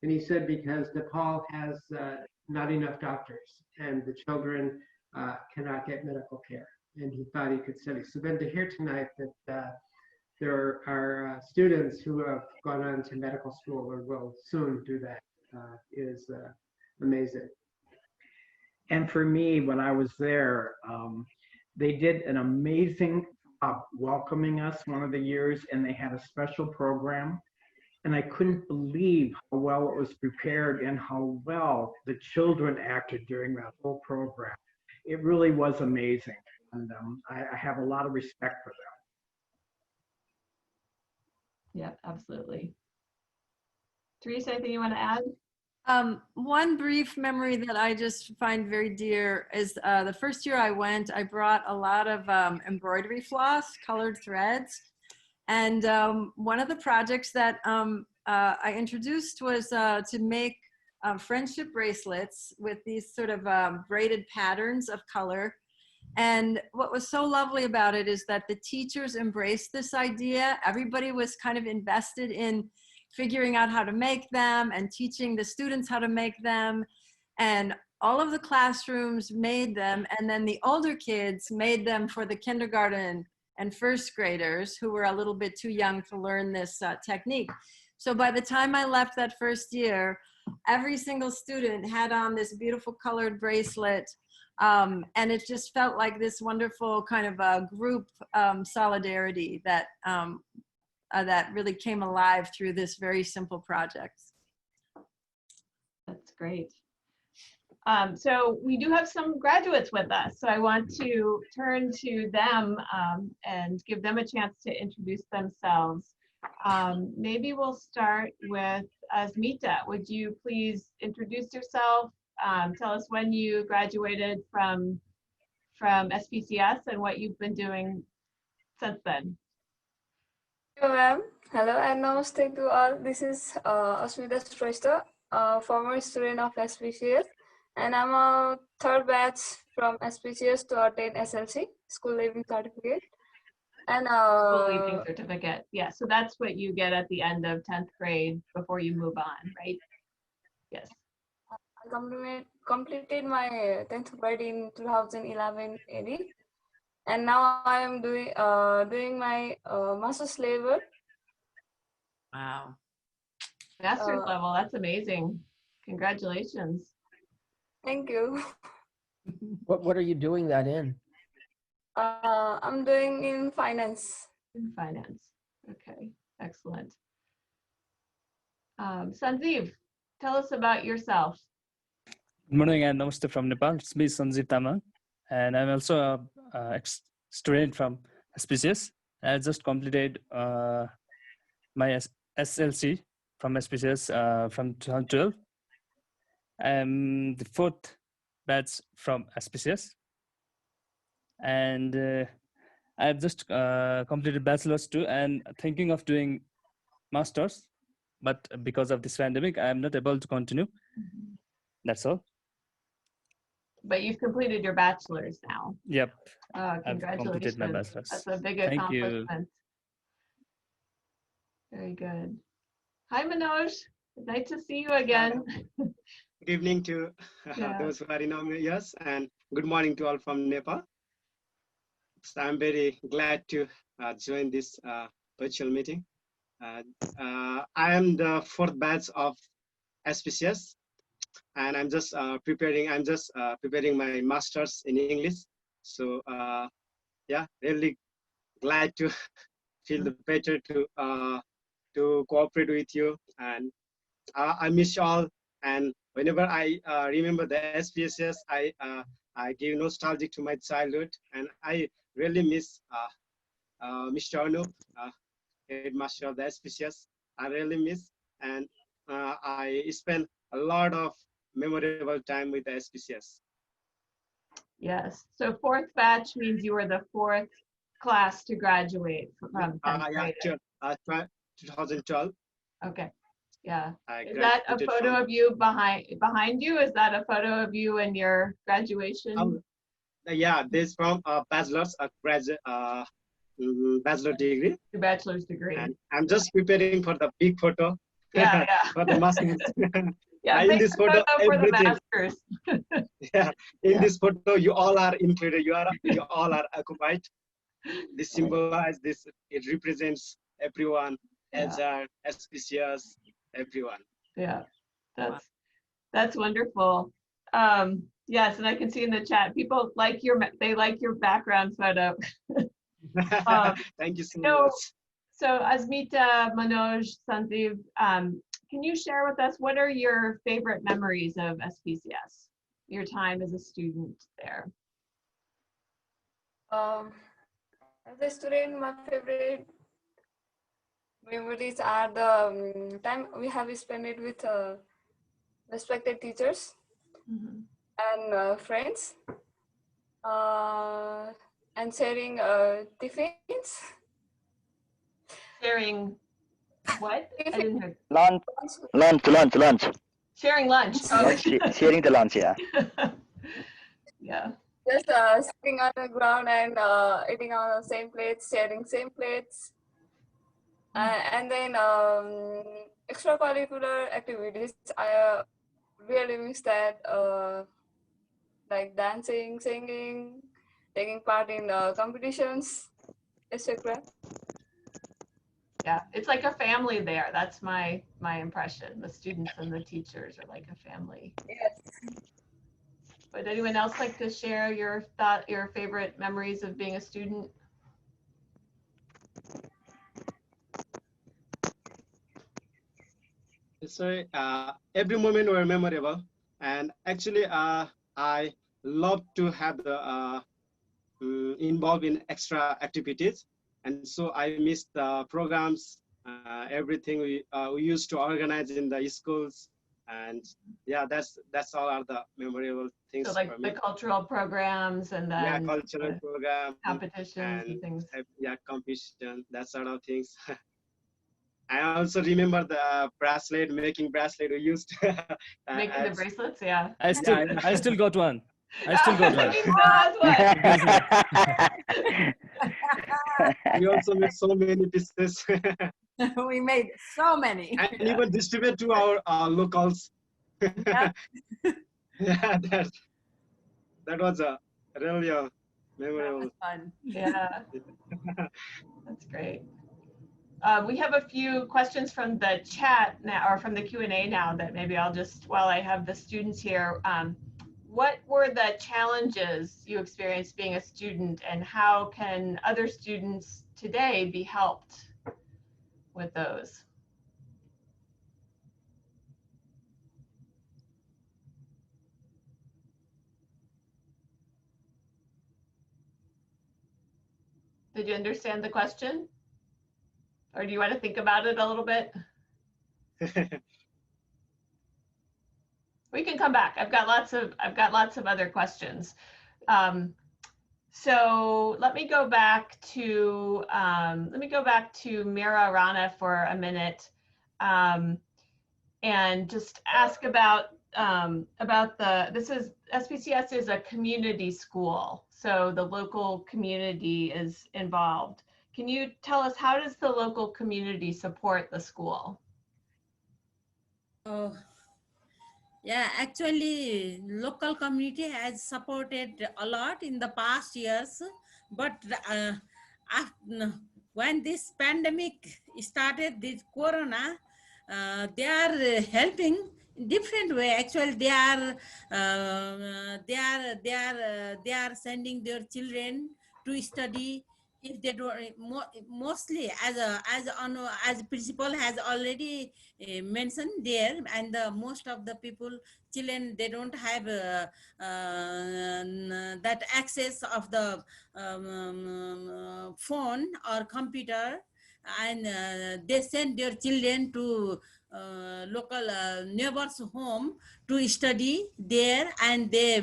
And he said, because Nepal has not enough doctors and the children cannot get medical care. And he thought he could study. So then to hear tonight that there are students who have gone on to medical school or will soon do that is amazing. And for me, when I was there, they did an amazing job welcoming us one of the years, and they had a special program. And I couldn't believe how well it was prepared and how well the children acted during that whole program. It really was amazing. And I have a lot of respect for them. Yeah, absolutely. Teresa, anything you want to add? One brief memory that I just find very dear is the first year I went, I brought a lot of embroidery floss, colored threads. And one of the projects that I introduced was to make friendship bracelets with these sort of braided patterns of color. And what was so lovely about it is that the teachers embraced this idea. Everybody was kind of invested in figuring out how to make them and teaching the students how to make them. And all of the classrooms made them. And then the older kids made them for the kindergarten and first graders who were a little bit too young to learn this technique. So by the time I left that first year, every single student had on this beautiful colored bracelet. And it just felt like this wonderful kind of a group solidarity that, that really came alive through this very simple project. That's great. So we do have some graduates with us, so I want to turn to them and give them a chance to introduce themselves. Maybe we'll start with Asmita. Would you please introduce yourself? Tell us when you graduated from SPCS and what you've been doing since then. Hello, ma'am. Hello and namaste to all. This is Asmita Shrestha, former student of SPCS, and I'm a third batch from SPCS to attain SLC, School Leaving Certificate. And School Leaving Certificate, yeah. So that's what you get at the end of 10th grade before you move on, right? Yes. I completed my 10th grade in 2011 AD, and now I am doing my master's level. Wow. Master's level, that's amazing. Congratulations. Thank you. What are you doing that in? I'm doing in finance. In finance. Okay, excellent. Sanjeev, tell us about yourself. Good morning and namaste from Nepal. It's me, Sanjeev Tamang, and I'm also a student from SPCS. I just completed my SLC from SPCS from 2012. I'm the fourth batch from SPCS, and I've just completed bachelor's too, and thinking of doing master's, but because of this pandemic, I'm not able to continue. That's all. But you've completed your bachelor's now. Yep. Congratulations. I've completed my bachelor's. That's a big Thank accomplishment. you. Very good. Hi, Manoj. Nice to see you again. Good evening to those who are in our yes, and good morning to all from Nepal. So I'm very glad to join this virtual meeting. I am the fourth batch of SPCS, and I'm just preparing my master's in English. So yeah, really glad to feel the pleasure to cooperate with you, and I miss you all. And whenever I remember the SPSS, I give nostalgic to my childhood, and I really miss Mr. Anup, headmaster of the SPCS. I really miss, and I spend a lot of memorable time with the SPCS. Yes. So fourth batch means you were the fourth class to graduate from 10th grade. Yeah, 2012. Okay. Yeah. Is that a photo of you behind you? Is that a photo of you in your graduation? Yeah, this is from bachelor's bachelor degree. Your bachelor's degree. And I'm just preparing for the big photo. Yeah, for the master's. Yeah, in this photo, for the masters. Yeah, in this photo, you all are included. You all are occupied. This symbolizes this. It represents everyone. HR, SPCS, everyone. Yeah, that's wonderful. Yes, and I can see in the chat people like your background photo. Thank you so much. So Asmita, Manoj, Sanjeev, can you share with us what are your favorite memories of SPCS? Your time as a student there. As a student, my favorite memories are the time we have spent it with respected teachers and friends, and sharing tiffins. Sharing what? I didn't hear. Lunch. Sharing lunch. Oh. Sharing the lunch, yeah. Yeah. Just sitting on the ground and eating on the same plates, sharing same plates. And then extracurricular activities, I really miss that, like dancing, singing, taking part in competitions, etc. Yeah, it's like a family there. That's my impression. The students and the teachers are like a family. Yes. Would anyone else like to share your favorite memories of being a student? So every moment were memorable, and actually, I love to have the involved in extra activities, and so I missed the programs, everything we used to organize in the schools, and yeah, that's all are the memorable things So like for the me. cultural programs and Yeah, then cultural the program competitions and things. yeah, competition, that sort of things. I also remember the bracelet, making bracelet we used Making the as bracelets, yeah. I still yeah, I still got one. I still got one. He still has one. we also made so many pieces. We made so many. And even distribute to our locals. Yeah. Yeah, that was a really memorable. That was fun. Yeah, that's great. We have a few questions from the chat now, or from the Q&A now, that maybe I'll just, while I have the students here, what were the challenges you experienced being a student, and how can other students today be helped with those? Did you understand the question? Or do you want to think about it a little bit? We can come back. I've got lots of other questions. So let me go back to Mira Rana for a minute, and just ask about SPCS is a community school, so the local community is involved. Can you tell us, how does the local community support the school? Oh, yeah, actually, local community has supported a lot in the past years, but when this pandemic started, this corona, they are helping in different way. Actually, they are sending their children to study. If they don't, mostly as principal has already mentioned there, and most of the people, children, they don't have that access of the phone or computer, and they send their children to local neighbors home to study there, and they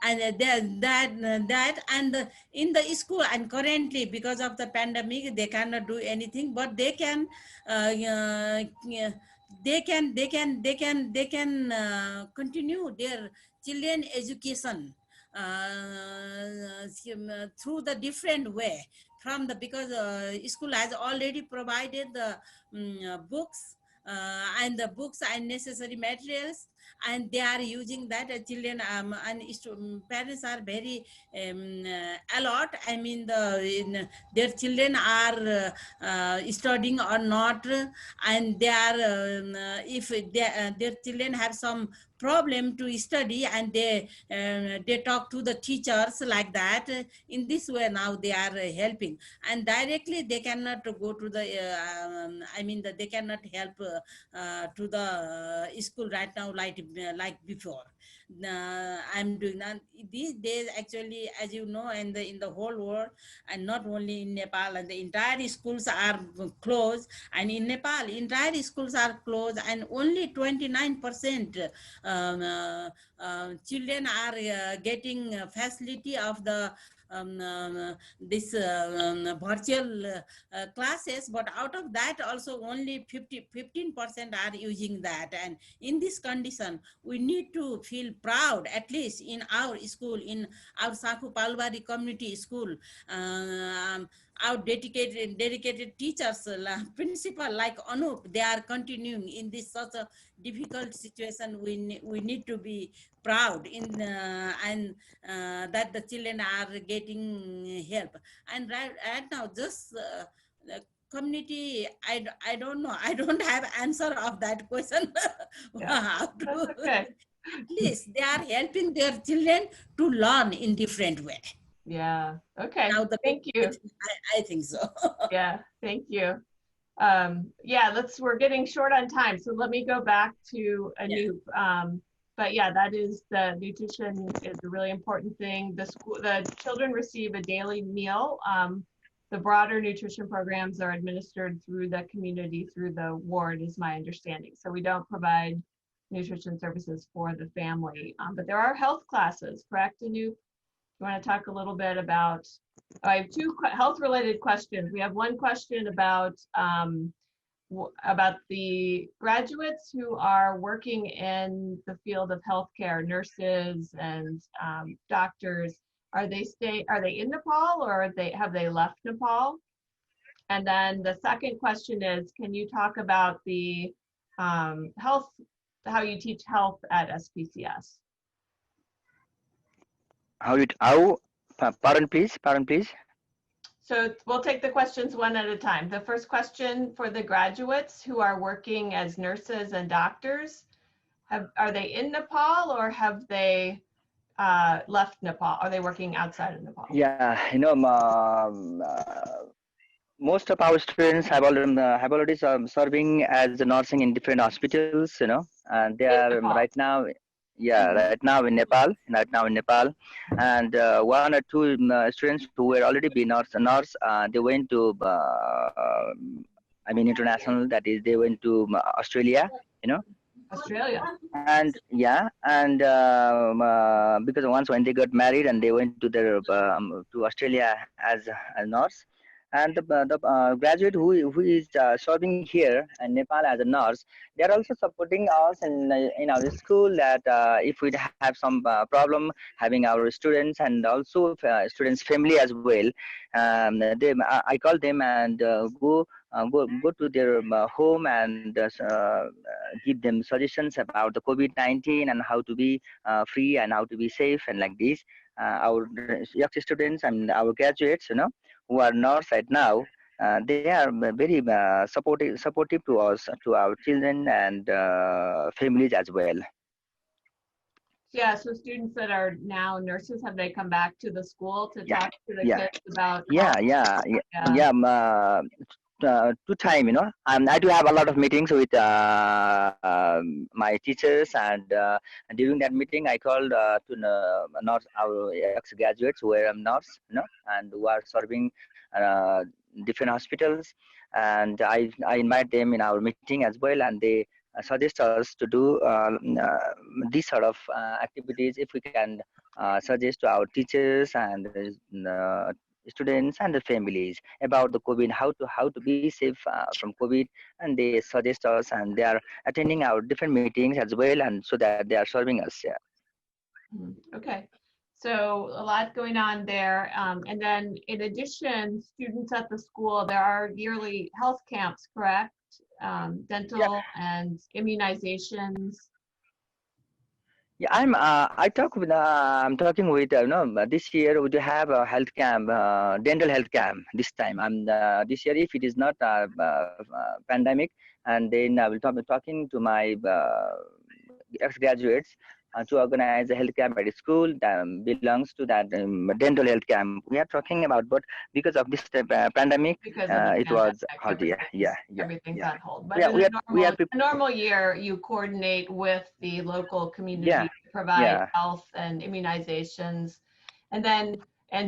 and that and in the school, and currently because of the pandemic they cannot do anything, but they can continue their children education through the different way, from the, because school has already provided the books, and the books and necessary materials, and they are using that. Children and parents are very alert. I mean, their children are studying or not, and they are if their children have some problem to study, and they talk to the teachers like that. In this way now they are helping, and directly they cannot go to the I mean that they cannot help to the school right now, like before. I'm doing that these days, actually, as you know, and in the whole world, and not only in Nepal, and the entire schools are closed, and in Nepal entire schools are closed, and only 29% children are getting facility of the this virtual classes, but out of that also only 15% are using that. And in this condition, we need to feel proud, at least in our school, in our Sakhu Palwari community school. our dedicated teachers, principal like Anup, they are continuing in this such a difficult situation. We need to be proud in and that the children are getting help. And right now, just the community, I don't know. I don't have answer of that question. How to, okay. at least they are helping their children to learn in different way. Yeah. Okay. Now the Thank you. I think so. Yeah. Thank you. Yeah. We're getting short on time, so let me go back to Anoop. But yeah, that is the nutrition is a really important thing. The children receive a daily meal. The broader nutrition programs are administered through the community, through the ward, is my understanding. So we don't provide nutrition services for the family, but there are health classes, correct, Anoop? You want to talk a little bit about, I have two health-related questions. We have one question about the graduates who are working in the field of healthcare, nurses and doctors. Are they in Nepal, or have they left Nepal? And then the second question is, can you talk about the health, how you teach health at SPCS? Pardon, please. So we'll take the questions one at a time. The first question for the graduates who are working as nurses and doctors, are they in Nepal, or have they left Nepal? Are they working outside of Nepal? Yeah, most of our students have already serving as nursing in different hospitals, and they are right now, right now in Nepal, and one or two students who were already be nurse, they went to, international. That is, they went to Australia, Australia. And because once when they got married and they went to their to Australia as a nurse, and the graduate who is serving here in Nepal as a nurse, they are also supporting us in our school, that if we have some problem having our students and also students family as well, I call them and go to their home and give them suggestions about the COVID-19 and how to be free and how to be safe and like this. Our young students and our graduates, who are nurse right now, they are very supportive to us, to our children and families as well. Yeah, so students that are now nurses, have they come back to the school to talk to the kids about? Two time, I do have a lot of meetings with my teachers, and during that meeting I called to nurse our ex-graduates who are nurse, and who are serving different hospitals, and I invite them in our meeting as well, and they suggest us to do these sort of activities if we can suggest to our teachers and students and the families about the COVID, how to be safe from COVID, and they suggest us, and they are attending our different meetings as well, and so that they are serving us. Okay, so a lot going on there, and then in addition, students at the school, there are yearly health camps, correct? Dental and immunizations. Yeah, I'm talking with this year we do have a health camp, dental health camp this time. This year, if it is not pandemic, and then I will be talking to my ex-graduates to organize a health camp at a school that belongs to that dental health camp we are talking about. But because of this pandemic, it was halted. Everything's on hold. But in a normal year, you coordinate with the local community to provide health and immunizations, and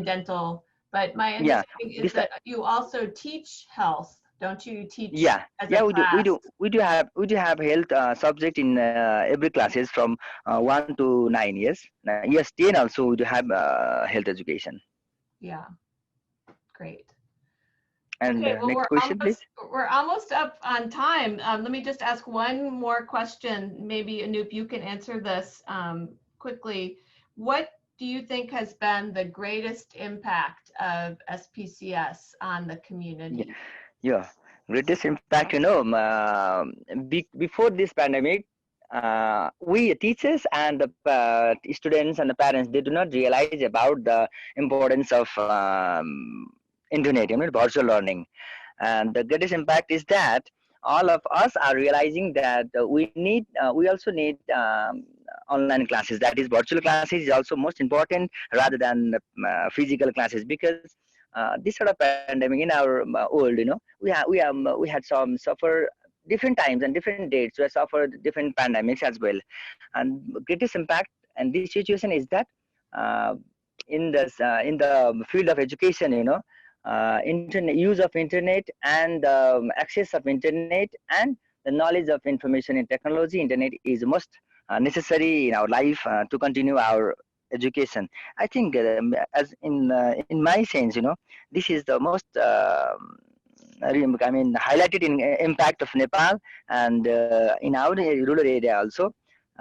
dental. But my understanding is that you also teach health. Don't you teach? We do have health subject in every classes from 1 to 9 years. Yes, 10 also we do have health education. Yeah, great. And next question, please. We're almost up on time. Let me just ask one more question. Maybe Anoop, you can answer this quickly. What do you think has been the greatest impact of SPCS on the community? Yeah, greatest impact, before this pandemic, we teachers and the students and the parents, they do not realize about the importance of internet, virtual learning. And the greatest impact is that all of us are realizing that we also need online classes. That is, virtual classes is also most important rather than physical classes, because this sort of pandemic in our world, we had some suffer different times and different dates. We have suffered different pandemics as well, and greatest impact in this situation is that uh, in the field of education, internet use of internet and access of internet and the knowledge of information and technology, internet is most necessary in our life to continue our education. I think as in my sense, this is the most highlighted in impact of Nepal, and in our rural area also.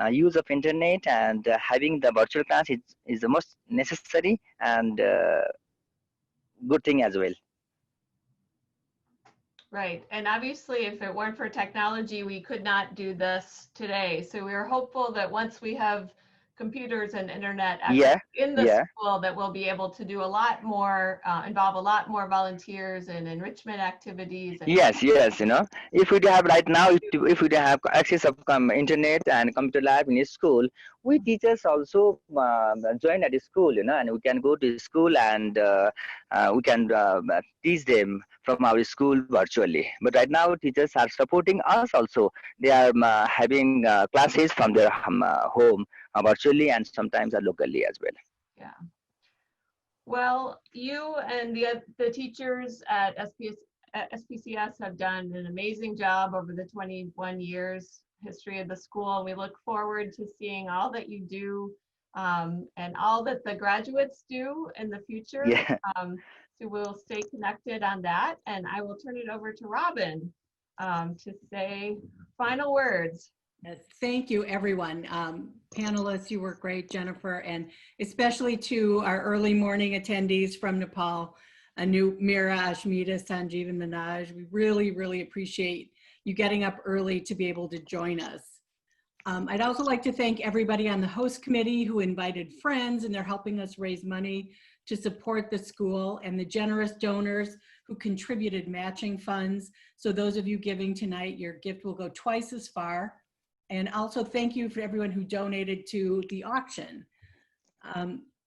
Use of internet and having the virtual class is the most necessary and good thing as well. Right. And obviously, if it weren't for technology, we could not do this today. So we're hopeful that once we have computers and internet in the school, that we'll be able to do a lot more, involve a lot more volunteers and enrichment activities. And yes, if we have right now, if we have access of internet and computer lab in a school, we teachers also join at the school, and we can go to school and we can teach them from our school virtually. But right now, teachers are supporting us also. They are having classes from their home virtually and sometimes locally as well. Yeah. Well, you and the teachers at SPCS have done an amazing job over the 21 years history of the school. We look forward to seeing all that you do and all that the graduates do in the future. Yeah. So we'll stay connected on that. And I will turn it over to Robin to say final words. Yes, thank you, everyone. Panelists, you were great, Jennifer, and especially to our early morning attendees from Nepal, Anu, Mira, Ashmita, Sanjeev, and Manaj. We really, really appreciate you getting up early to be able to join us. I'd also like to thank everybody on the host committee who invited friends, and they're helping us raise money to support the school, and the generous donors who contributed matching funds. So those of you giving tonight, your gift will go twice as far. And also thank you for everyone who donated to the auction.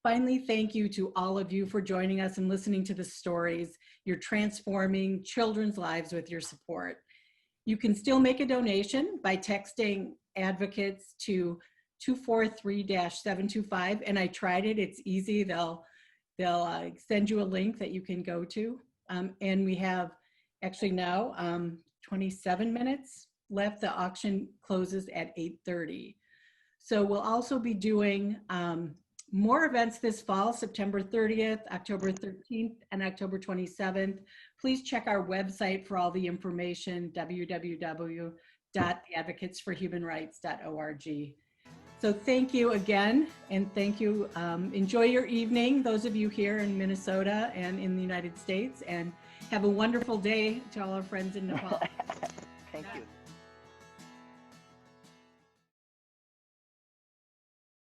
Finally, thank you to all of you for joining us and listening to the stories. You're transforming children's lives with your support. You can still make a donation by texting advocates to 243-725, and I tried it, it's easy. They'll send you a link that you can go to. And we have actually now 27 minutes left. The auction closes at 8:30. So we'll also be doing more events this fall, September 30th, October 13th, and October 27th. Please check our website for all the information, www.theadvocatesforhumanrights.org. So thank you again, and thank you. Enjoy your evening, those of you here in Minnesota and in the United States, and have a wonderful day to all our friends in Nepal.